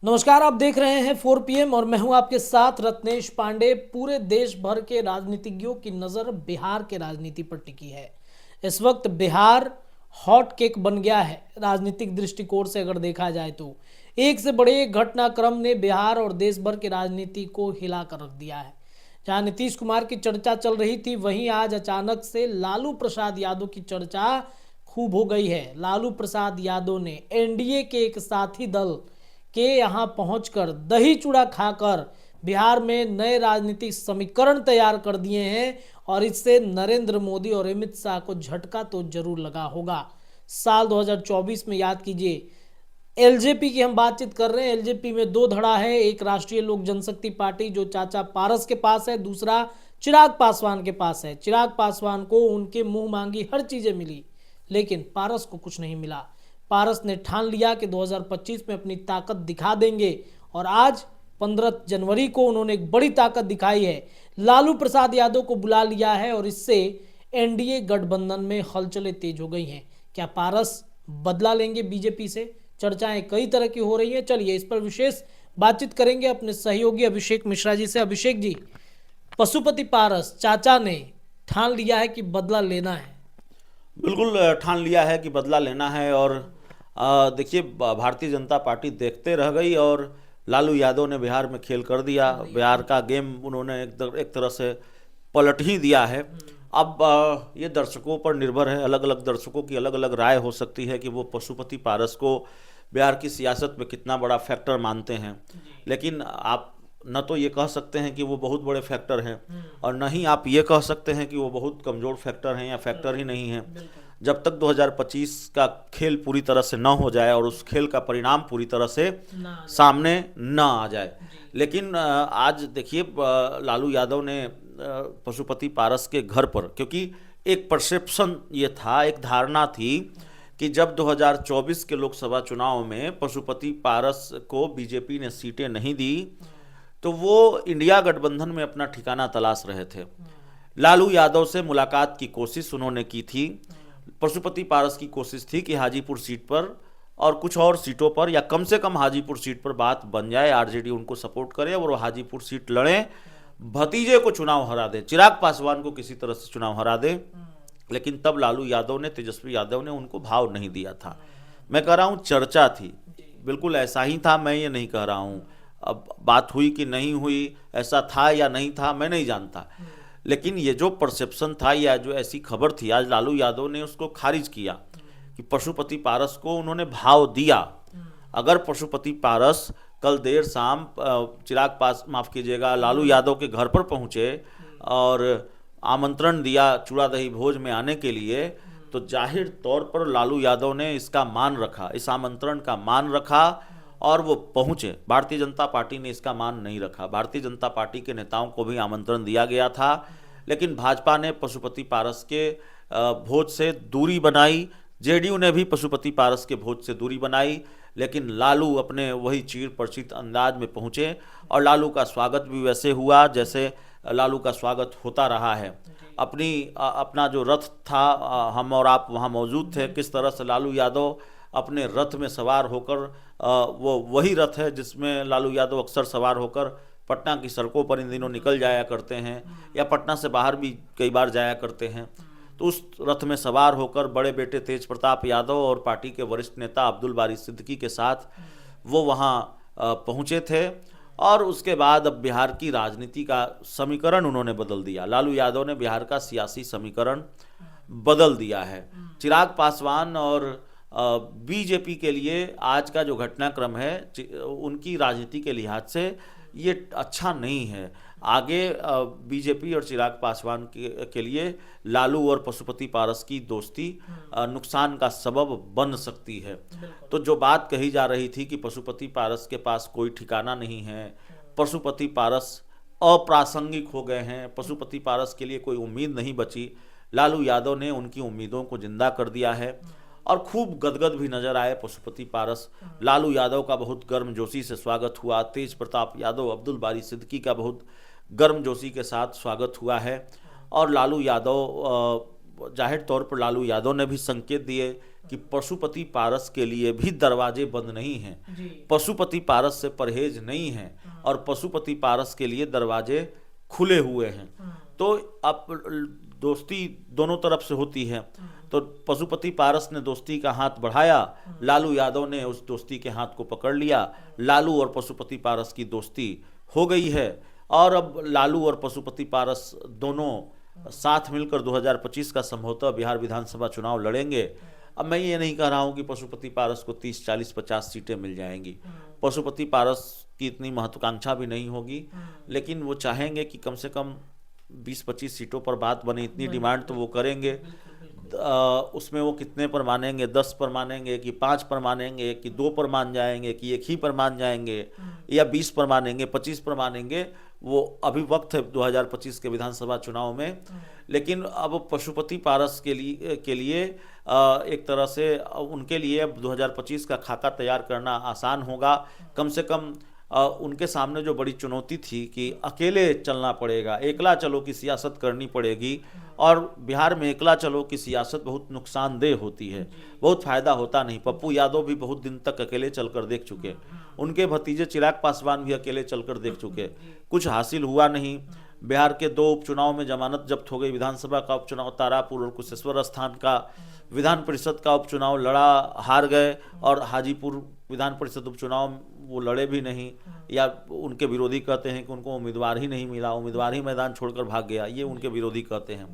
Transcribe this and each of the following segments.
नमस्कार, आप देख रहे हैं 4 PM और मैं हूं आपके साथ रत्नेश पांडे। पूरे देश भर के राजनीतिज्ञों की नज़र बिहार के राजनीति पर टिकी है। इस वक्त बिहार हॉट केक बन गया है। राजनीतिक दृष्टिकोण से अगर देखा जाए तो एक से बड़े एक घटनाक्रम ने बिहार और देश भर की राजनीति को हिला कर रख दिया है। जहां नीतीश कुमार की चर्चा चल रही थी, वहीं आज अचानक से लालू प्रसाद यादव की चर्चा खूब हो गई है। लालू प्रसाद यादव ने एनडीए के एक साथी दल के यहाँ पहुंचकर दही चूड़ा खाकर बिहार में नए राजनीतिक समीकरण तैयार कर दिए हैं और इससे नरेंद्र मोदी और अमित शाह को झटका तो जरूर लगा होगा। साल 2024 में याद कीजिए, एलजेपी की हम बातचीत कर रहे हैं। एलजेपी में दो धड़ा है, एक राष्ट्रीय लोक जनशक्ति पार्टी जो चाचा पारस के पास है, दूसरा चिराग पासवान के पास है। चिराग पासवान को उनके मुंह मांगी हर चीजें मिली, लेकिन पारस को कुछ नहीं मिला। पारस ने ठान लिया कि 2025 में अपनी ताकत दिखा देंगे और आज 15 जनवरी को उन्होंने एक बड़ी ताकत दिखाई है। लालू प्रसाद यादव को बुला लिया है और इससे एनडीए गठबंधन में हलचलें तेज हो गई हैं। क्या पारस बदला लेंगे बीजेपी से? चर्चाएं कई तरह की हो रही हैं। चलिए इस पर विशेष बातचीत करेंगे अपने सहयोगी अभिषेक मिश्रा जी से। अभिषेक जी, पशुपति पारस चाचा ने ठान लिया है कि बदला लेना है? बिल्कुल ठान लिया है कि बदला लेना है। और देखिए, भारतीय जनता पार्टी देखते रह गई और लालू यादव ने बिहार में खेल कर दिया। बिहार का गेम उन्होंने एक तरह से पलट ही दिया है। अब ये दर्शकों पर निर्भर है, अलग अलग दर्शकों की अलग अलग राय हो सकती है कि वो पशुपति पारस को बिहार की सियासत में कितना बड़ा फैक्टर मानते हैं। लेकिन आप न तो ये कह सकते हैं कि वो बहुत बड़े फैक्टर हैं और न ही आप ये कह सकते हैं कि वो बहुत कमज़ोर फैक्टर हैं या फैक्टर ही नहीं हैं। जब तक 2025 का खेल पूरी तरह से न हो जाए और उस खेल का परिणाम पूरी तरह से सामने न आ जाए। लेकिन आज देखिए, लालू यादव ने पशुपति पारस के घर पर, क्योंकि एक परसेप्शन ये था, एक धारणा थी कि जब 2024 के लोकसभा चुनाव में पशुपति पारस को बीजेपी ने सीटें नहीं दी तो वो इंडिया गठबंधन में अपना ठिकाना तलाश रहे थे। लालू यादव से मुलाकात की कोशिश उन्होंने की थी। पशुपति पारस की कोशिश थी कि हाजीपुर सीट पर और कुछ और सीटों पर, या कम से कम हाजीपुर सीट पर बात बन जाए, आरजेडी उनको सपोर्ट करे और वो हाजीपुर सीट लड़ें, भतीजे को चुनाव हरा दे, चिराग पासवान को किसी तरह से चुनाव हरा दे। लेकिन तब लालू यादव ने, तेजस्वी यादव ने उनको भाव नहीं दिया था। मैं कह रहा हूँ चर्चा थी, बिल्कुल ऐसा ही था, मैं ये नहीं कह रहा हूँ। अब बात हुई कि नहीं हुई, ऐसा था या नहीं था, मैं नहीं जानता। लेकिन ये जो परसेप्शन था या जो ऐसी खबर थी, आज लालू यादव ने उसको खारिज किया कि पशुपति पारस को उन्होंने भाव दिया। अगर पशुपति पारस कल देर शाम माफ़ कीजिएगा, लालू यादव के घर पर पहुंचे और आमंत्रण दिया चूड़ा दही भोज में आने के लिए, तो जाहिर तौर पर लालू यादव ने इसका मान रखा, इस आमंत्रण का मान रखा और वो पहुंचे। भारतीय जनता पार्टी ने इसका मान नहीं रखा। भारतीय जनता पार्टी के नेताओं को भी आमंत्रण दिया गया था, लेकिन भाजपा ने पशुपति पारस के भोज से दूरी बनाई, जेडीयू ने भी पशुपति पारस के भोज से दूरी बनाई। लेकिन लालू अपने वही चीर परिचित अंदाज में पहुंचे और लालू का स्वागत भी वैसे हुआ जैसे लालू का स्वागत होता रहा है। अपना जो रथ था, हम और आप वहाँ मौजूद थे, किस तरह से लालू यादव अपने रथ में सवार होकर, वो वही रथ है जिसमें लालू यादव अक्सर सवार होकर पटना की सड़कों पर इन दिनों निकल जाया करते हैं या पटना से बाहर भी कई बार जाया करते हैं। तो उस रथ में सवार होकर बड़े बेटे तेज प्रताप यादव और पार्टी के वरिष्ठ नेता अब्दुल बारी सिद्दीकी के साथ वो वहाँ पहुँचे थे। और उसके बाद अब बिहार की राजनीति का समीकरण उन्होंने बदल दिया। लालू यादव ने बिहार का सियासी समीकरण बदल दिया है। चिराग पासवान और बीजेपी के लिए आज का जो घटनाक्रम है, उनकी राजनीति के लिहाज से ये अच्छा नहीं है। आगे बीजेपी और चिराग पासवान के लिए लालू और पशुपति पारस की दोस्ती नुकसान का सबब बन सकती है। तो जो बात कही जा रही थी कि पशुपति पारस के पास कोई ठिकाना नहीं है, पशुपति पारस अप्रासंगिक हो गए हैं, पशुपति पारस के लिए कोई उम्मीद नहीं बची, लालू यादव ने उनकी उम्मीदों को जिंदा कर दिया है और खूब गदगद भी नजर आए पशुपति पारस। लालू यादव का बहुत गर्मजोशी से स्वागत हुआ, तेज प्रताप यादव, अब्दुल बारी सिद्दीकी का बहुत गर्मजोशी के साथ स्वागत हुआ है। और लालू यादव, जाहिर तौर पर लालू यादव ने भी संकेत दिए कि पशुपति पारस के लिए भी दरवाजे बंद नहीं हैं, पशुपति पारस से परहेज नहीं है और पशुपति पारस के लिए दरवाजे खुले हुए हैं। तो अब दोस्ती दोनों तरफ से होती है, तो पशुपति पारस ने दोस्ती का हाथ बढ़ाया, लालू यादव ने उस दोस्ती के हाथ को पकड़ लिया। लालू और पशुपति पारस की दोस्ती हो गई है और अब लालू और पशुपति पारस दोनों साथ मिलकर 2025 का संभवतः बिहार विधानसभा चुनाव लड़ेंगे। अब मैं ये नहीं कह रहा हूँ कि पशुपति पारस को 30, 40, 50 सीटें मिल जाएंगी, पशुपति पारस की इतनी महत्वाकांक्षा भी नहीं होगी, लेकिन वो चाहेंगे कि कम से कम 20-25 सीटों पर बात बने, इतनी डिमांड तो वो करेंगे। उसमें वो कितने पर मानेंगे, 10 पर मानेंगे कि 5 पर मानेंगे कि 2 पर मान जाएंगे कि 1 ही पर मान जाएंगे या 20 पर मानेंगे, 25 पर मानेंगे, वो अभी वक्त है 2025 के विधानसभा चुनाव में। लेकिन अब पशुपति पारस के लिए एक तरह से उनके लिए अब 2025 का खाका तैयार करना आसान होगा। कम से कम उनके सामने जो बड़ी चुनौती थी कि अकेले चलना पड़ेगा, एकला चलो की सियासत करनी पड़ेगी, और बिहार में एकला चलो की सियासत बहुत नुकसानदेह होती है, बहुत फायदा होता नहीं। पप्पू यादव भी बहुत दिन तक अकेले चलकर देख चुके, उनके भतीजे चिराग पासवान भी अकेले चलकर देख चुके, कुछ हासिल हुआ नहीं। बिहार के 2 उपचुनाव में जमानत जब्त हो गई, विधानसभा का उपचुनाव तारापुर और कुशेश्वर स्थान का, विधान परिषद का उपचुनाव लड़ा, हार गए, और हाजीपुर विधान परिषद उपचुनाव वो लड़े भी नहीं, या उनके विरोधी कहते हैं कि उनको उम्मीदवार ही नहीं मिला, उम्मीदवार ही मैदान छोड़कर भाग गया, ये उनके विरोधी कहते हैं।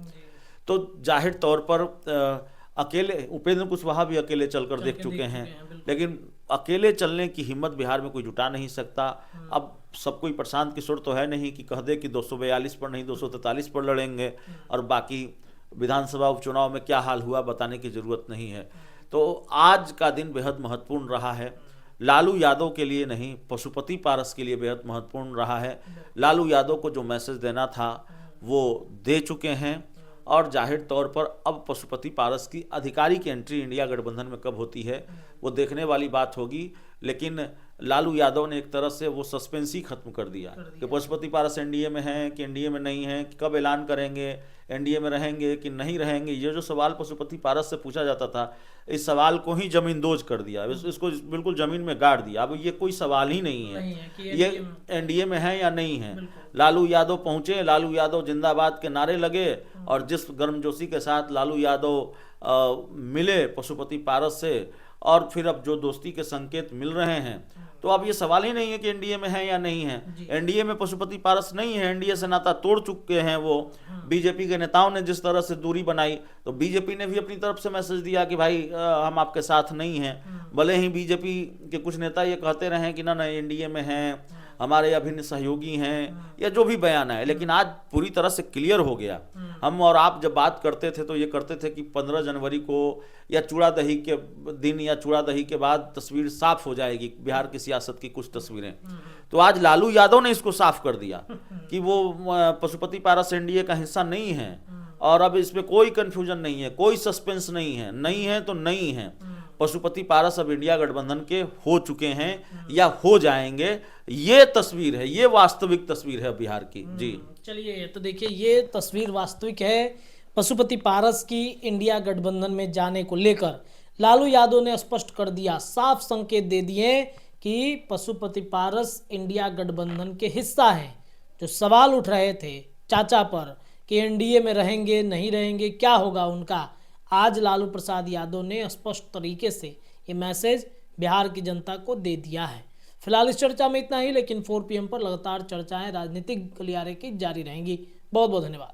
तो जाहिर तौर पर अकेले उपेंद्र कुशवाहा भी अकेले चलकर देख चुके हैं, लेकिन अकेले चलने की हिम्मत बिहार में कोई जुटा नहीं सकता। अब सब कोई प्रशांत किशोर तो है नहीं कि कह दे कि 242 पर नहीं 243 पर लड़ेंगे और बाकी विधानसभा उपचुनाव में क्या हाल हुआ बताने की जरूरत नहीं है। तो आज का दिन बेहद महत्वपूर्ण रहा है, लालू यादव के लिए नहीं, पशुपति पारस के लिए बेहद महत्वपूर्ण रहा है। लालू यादव को जो मैसेज देना था वो दे चुके हैं, और जाहिर तौर पर अब पशुपति पारस की आधिकारिक एंट्री इंडिया गठबंधन में कब होती है वो देखने वाली बात होगी। लेकिन लालू यादव ने एक तरह से वो सस्पेंस ही खत्म कर दिया कि पशुपति पारस एनडीए में हैं कि एनडीए में नहीं हैं, कि कब ऐलान करेंगे, एनडीए में रहेंगे कि नहीं रहेंगे। ये जो सवाल पशुपति पारस से पूछा जाता था, इस सवाल को ही जमींदोज कर दिया, इसको बिल्कुल जमीन में गाड़ दिया। अब ये कोई सवाल ही नहीं है ये एनडीए में है या नहीं है। लालू यादव पहुंचे, लालू यादव जिंदाबाद के नारे लगे, और जिस गर्मजोशी के साथ लालू यादव मिले पशुपति पारस से, और फिर अब जो दोस्ती के संकेत मिल रहे हैं, तो अब ये सवाल ही नहीं है कि एनडीए में है या नहीं है। एनडीए में पशुपति पारस नहीं है, एनडीए से नाता तोड़ चुके हैं वो। बीजेपी के नेताओं ने जिस तरह से दूरी बनाई, तो बीजेपी ने भी अपनी तरफ से मैसेज दिया कि भाई हम आपके साथ नहीं हैं। भले ही बीजेपी के कुछ नेता ये कहते रहे कि ना एनडीए में हैं, हमारे अभिन्न सहयोगी हैं, या जो भी बयान है, लेकिन आज पूरी तरह से क्लियर हो गया। हम और आप जब बात करते थे तो ये करते थे कि 15 जनवरी को या चूड़ा दही के दिन या चूड़ा दही के बाद तस्वीर साफ हो जाएगी, बिहार की सियासत की कुछ तस्वीरें। तो आज लालू यादव ने इसको साफ कर दिया कि वो पशुपति पारस एनडीए का हिस्सा नहीं है, और अब इसमें कोई कंफ्यूजन नहीं है, कोई सस्पेंस नहीं है, नहीं है तो नहीं है। पशुपति पारस अब इंडिया गठबंधन के हो चुके हैं या हो जाएंगे। ये तस्वीर है, ये वास्तविक तस्वीर है बिहार की। जी चलिए, तो देखिए ये तस्वीर वास्तविक है पशुपति पारस की इंडिया गठबंधन में जाने को लेकर। लालू यादव ने स्पष्ट कर दिया, साफ संकेत दे दिए कि पशुपति पारस इंडिया गठबंधन के हिस्सा हैं। जो सवाल उठ रहे थे चाचा पर कि एनडीए में रहेंगे नहीं रहेंगे, क्या होगा उनका, आज लालू प्रसाद यादव ने स्पष्ट तरीके से ये मैसेज बिहार की जनता को दे दिया है। फिलहाल इस चर्चा में इतना ही, लेकिन 4 PM पर लगातार चर्चाएं राजनीतिक गलियारे की जारी रहेंगी। बहुत बहुत धन्यवाद।